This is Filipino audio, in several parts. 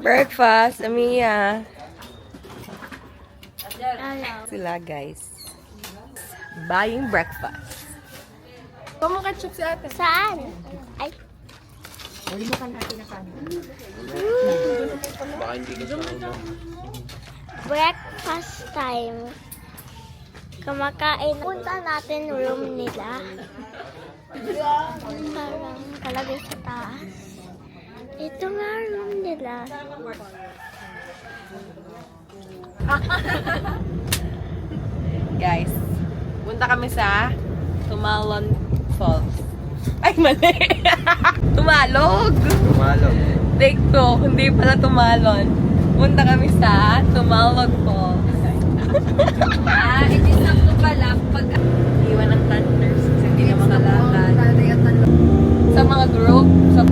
Breakfast, Amia. Hello. Sila, guys. Buying breakfast. Ketchup si ate. Saan? Ay. Breakfast time. Kumakain. Punta natin room nila. Parang kalagay sa taas. Ito nga room nila. Guys, punta kami sa Tumalon Falls. Ay, mali! Tumalog! Tumalog. Take two, hindi pala tumalon. Punta kami sa Tumalog Falls. Sakto pala pag iwan ng thunders kasi hindi na makalakad. Sa mga group, sa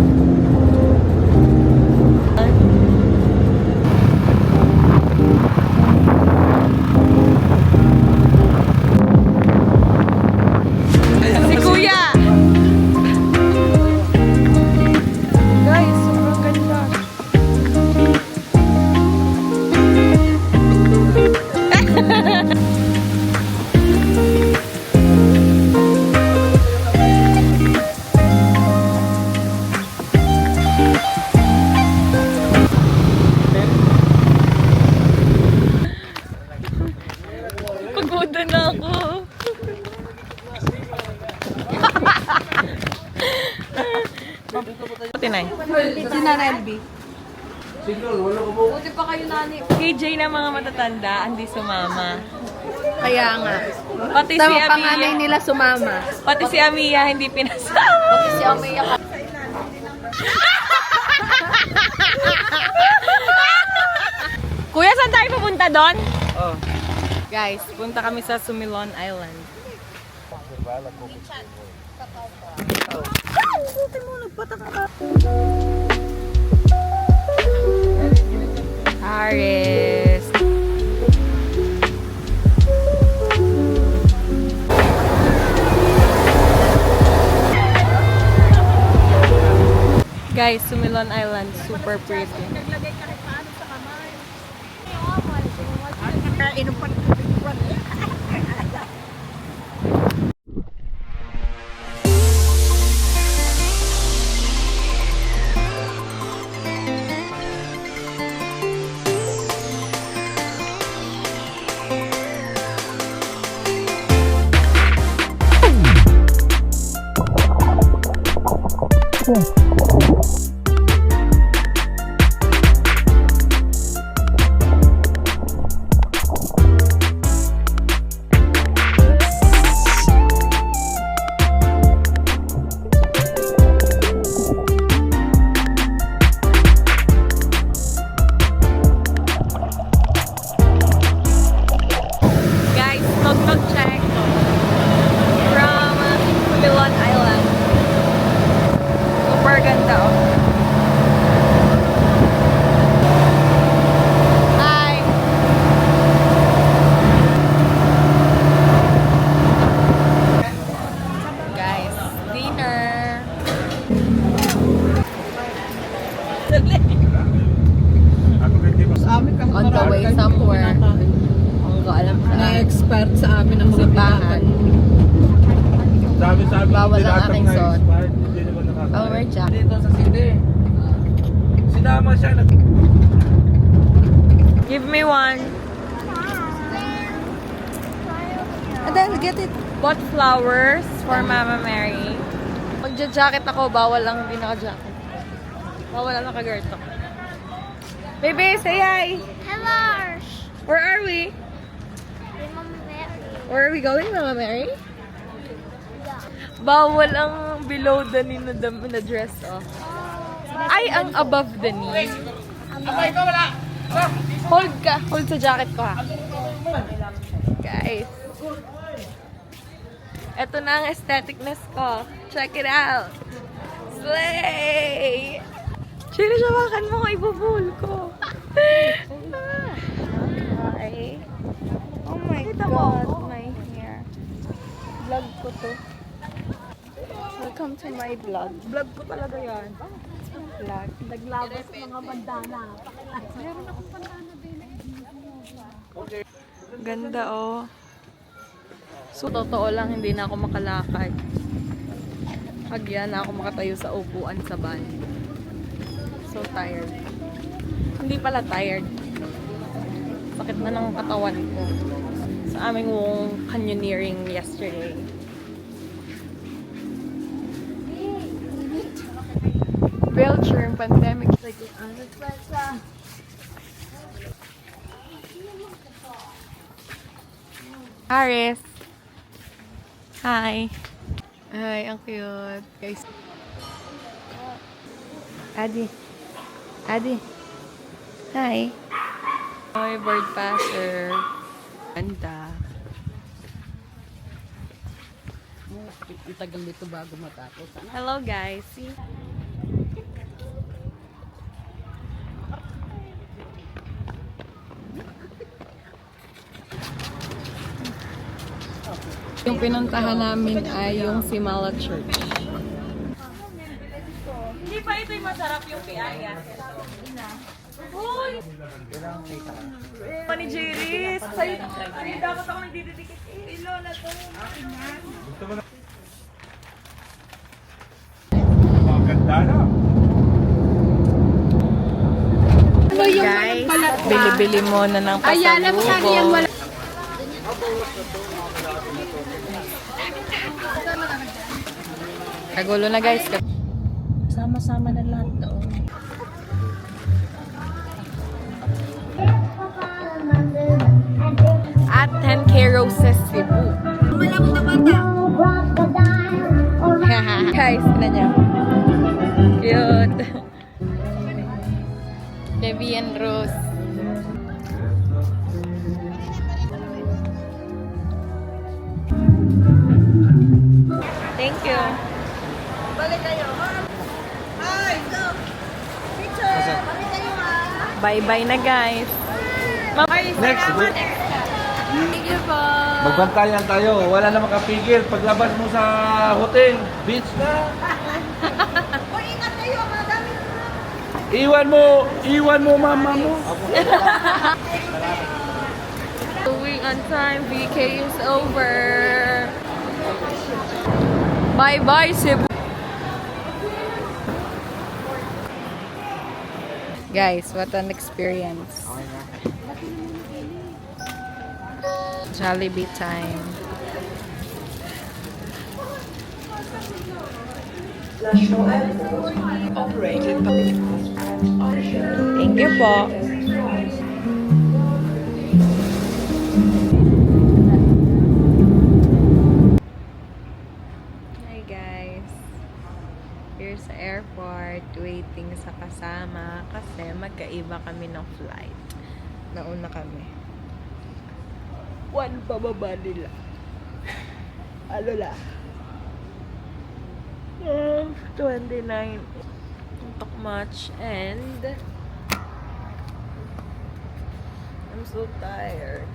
si Kuya! Guys, sobrang ganda. Pagoda na ako. Tinay. Si Nana LB. Buti pa kayo nani. KJ na mga matatanda, hindi sumama. Kaya nga. Pati si Tama, panganay Amia. nila sumama. Pati si Amia hindi pinasama. Si Omiya ka. Kuya, saan tayo pupunta doon? Oh. Guys, punta kami sa Sumilon Island. Paris. Guys, Sumilon Island, super pretty. Guys, nog check from Sumilon Island. Super ganda oh. Hi! Guys, dinner! On the way somewhere. Ang ko alam sa Na-expert sa amin ang mga simbahan. Sabi-sabi Bawal ang lahat aking ng suot. expired, hindi naman nakakain. Oh, we're Jack. Dito sa city. Sinama siya. Give me one. And then get it. Bought flowers for Mama Mary. Magja-jacket ako, bawal lang hindi naka-jacket. Bawal lang naka-girto. Baby, say hi! Hello. Where are we? Mama Mary. Where are we going, Mama Mary? Bawal ang below the knee na dress, oh. Ay, ang above the knee. Hold ka. Hold sa jacket ko, ha. Guys. Ito na ang aestheticness ko. Check it out. Slay! Sinasyawakan mo kung ibubuhol ko. Okay. Oh my God, my hair. Vlog ko to. Welcome to my vlog. Vlog ko talaga yan. Vlog. Naglabas mga bandana. Ganda oh. So, totoo lang, hindi na ako makalakad. Hagyan na ako makatayo sa upuan sa van. So tired. Hindi pala tired. Sakit na ng katawan ko. Sa aming canyoneering yesterday. Belgium pandemic. Aris. Hi. Ay, ang cute. Guys. Adi. Adi. Hi. Hi, bird passer. Ganda. Ang tagal nito bago matapos. Hello, guys. See? Yung pinuntahan namin ay yung Simala Church. Hindi pa ito yung masarap yung piaya. Hoy! Pani Jerry's! Sa'yo dapat ako nagdididikit. Ilo na to. Maganda na. Guys, bili-bili mo na ng pasalubong. Kagulo na guys. Sama-sama na lahat doon. At 10K Roses Cebu. Guys, na niya. Cute. Debbie and Rose. Thank you. Bye-bye na guys. Next. Thank you po. Magbantayan tayo. Wala na makapigil. Paglabas mo sa hotel, beach na. Iwan mo mama mo. Going on time, VK is over. Bye-bye, Cebu. Guys, what an experience. Jollibee time. Thank you po. Hi guys. Here's sa airport, waiting sa kasama kasi magkaiba kami ng flight. Nauna kami. One pababa nila. Ano la? 29. Talk much and I'm so tired.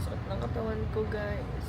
Sakit ng katawan ko guys.